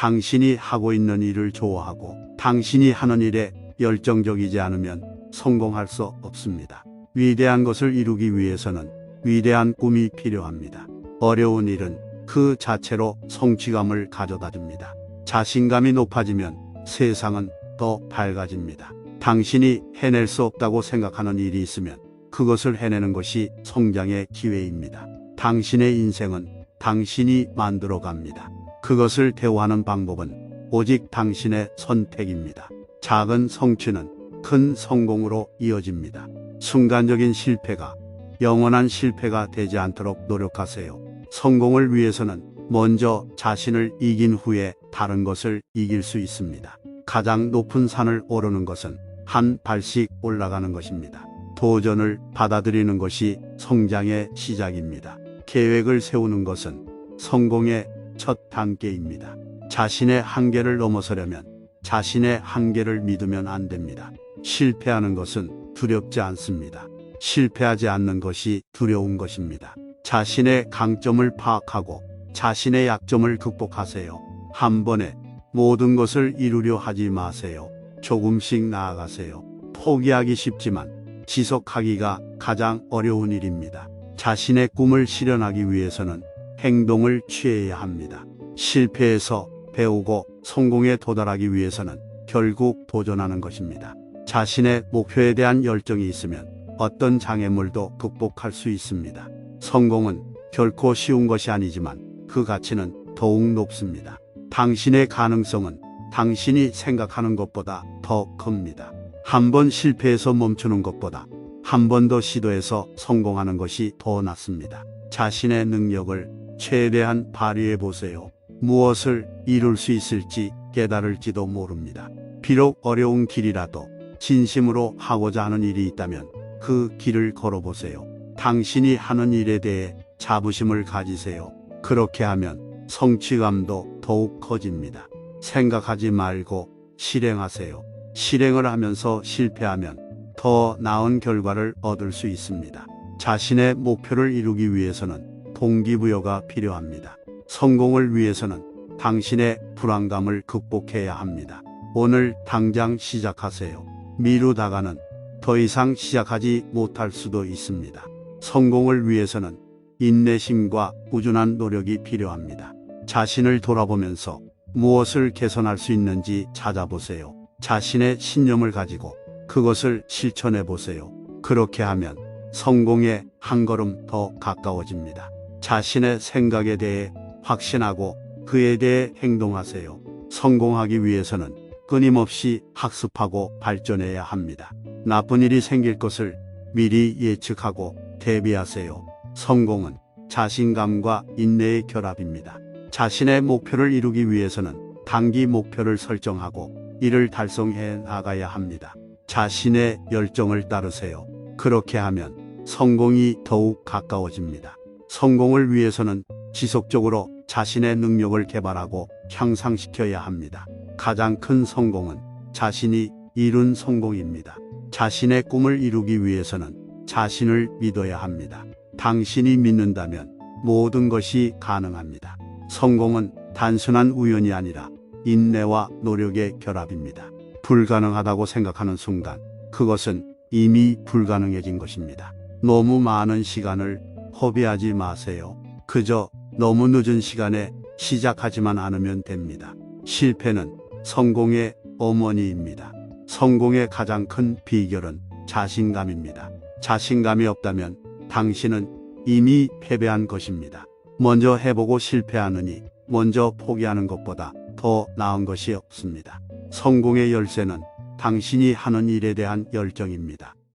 당신이 하고 있는 일을 좋아하고 당신이 하는 일에 열정적이지 않으면 성공할 수 없습니다. 위대한 것을 이루기 위해서는 위대한 꿈이 필요합니다. 어려운 일은 그 자체로 성취감을 가져다 줍니다. 자신감이 높아지면 세상은 더 밝아집니다. 당신이 해낼 수 없다고 생각하는 일이 있으면 그것을 해내는 것이 성장의 기회입니다. 당신의 인생은 당신이 만들어 갑니다. 그것을 대우하는 방법은 오직 당신의 선택입니다. 작은 성취는 큰 성공으로 이어집니다. 순간적인 실패가 영원한 실패가 되지 않도록 노력하세요. 성공을 위해서는 먼저 자신을 이긴 후에 다른 것을 이길 수 있습니다. 가장 높은 산을 오르는 것은 한 발씩 올라가는 것입니다. 도전을 받아들이는 것이 성장의 시작입니다. 계획을 세우는 것은 성공의 첫 단계입니다. 자신의 한계를 넘어서려면 자신의 한계를 믿으면 안 됩니다. 실패하는 것은 두렵지 않습니다. 실패하지 않는 것이 두려운 것입니다. 자신의 강점을 파악하고 자신의 약점을 극복하세요. 한 번에 모든 것을 이루려 하지 마세요. 조금씩 나아가세요. 포기하기 쉽지만 지속하기가 가장 어려운 일입니다. 자신의 꿈을 실현하기 위해서는 행동을 취해야 합니다. 실패에서 배우고 성공에 도달하기 위해서는 결국 도전하는 것입니다. 자신의 목표에 대한 열정이 있으면 어떤 장애물도 극복할 수 있습니다. 성공은 결코 쉬운 것이 아니지만 그 가치는 더욱 높습니다. 당신의 가능성은 당신이 생각하는 것보다 더 큽니다. 한 번 실패해서 멈추는 것보다 한 번 더 시도해서 성공하는 것이 더 낫습니다. 자신의 능력을 최대한 발휘해 보세요. 무엇을 이룰 수 있을지 깨달을지도 모릅니다. 비록 어려운 길이라도 진심으로 하고자 하는 일이 있다면 그 길을 걸어보세요. 당신이 하는 일에 대해 자부심을 가지세요. 그렇게 하면 성취감도 더욱 커집니다. 생각하지 말고 실행하세요. 실행을 하면서 실패하면 더 나은 결과를 얻을 수 있습니다. 자신의 목표를 이루기 위해서는 동기부여가 필요합니다. 성공을 위해서는 당신의 불안감을 극복해야 합니다. 오늘 당장 시작하세요. 미루다가는 더 이상 시작하지 못할 수도 있습니다. 성공을 위해서는 인내심과 꾸준한 노력이 필요합니다. 자신을 돌아보면서 무엇을 개선할 수 있는지 찾아보세요. 자신의 신념을 가지고 그것을 실천해 보세요. 그렇게 하면 성공에 한 걸음 더 가까워집니다. 자신의 생각에 대해 확신하고 그에 대해 행동하세요. 성공하기 위해서는 끊임없이 학습하고 발전해야 합니다. 나쁜 일이 생길 것을 미리 예측하고 대비하세요. 성공은 자신감과 인내의 결합입니다. 자신의 목표를 이루기 위해서는 단기 목표를 설정하고 이를 달성해 나가야 합니다. 자신의 열정을 따르세요. 그렇게 하면 성공이 더욱 가까워집니다. 성공을 위해서는 지속적으로 자신의 능력을 개발하고 향상시켜야 합니다. 가장 큰 성공은 자신이 이룬 성공입니다. 자신의 꿈을 이루기 위해서는 자신을 믿어야 합니다. 당신이 믿는다면 모든 것이 가능합니다. 성공은 단순한 우연이 아니라 인내와 노력의 결합입니다. 불가능하다고 생각하는 순간 그것은 이미 불가능해진 것입니다. 너무 많은 시간을 허비하지 마세요. 그저 너무 늦은 시간에 시작하지만 않으면 됩니다. 실패는 성공의 어머니입니다. 성공의 가장 큰 비결은 자신감입니다. 자신감이 없다면 당신은 이미 패배한 것입니다. 먼저 해보고 실패하느니 먼저 포기하는 것보다 더 나은 것이 없습니다. 성공의 열쇠는 당신이 하는 일에 대한 열정입니다.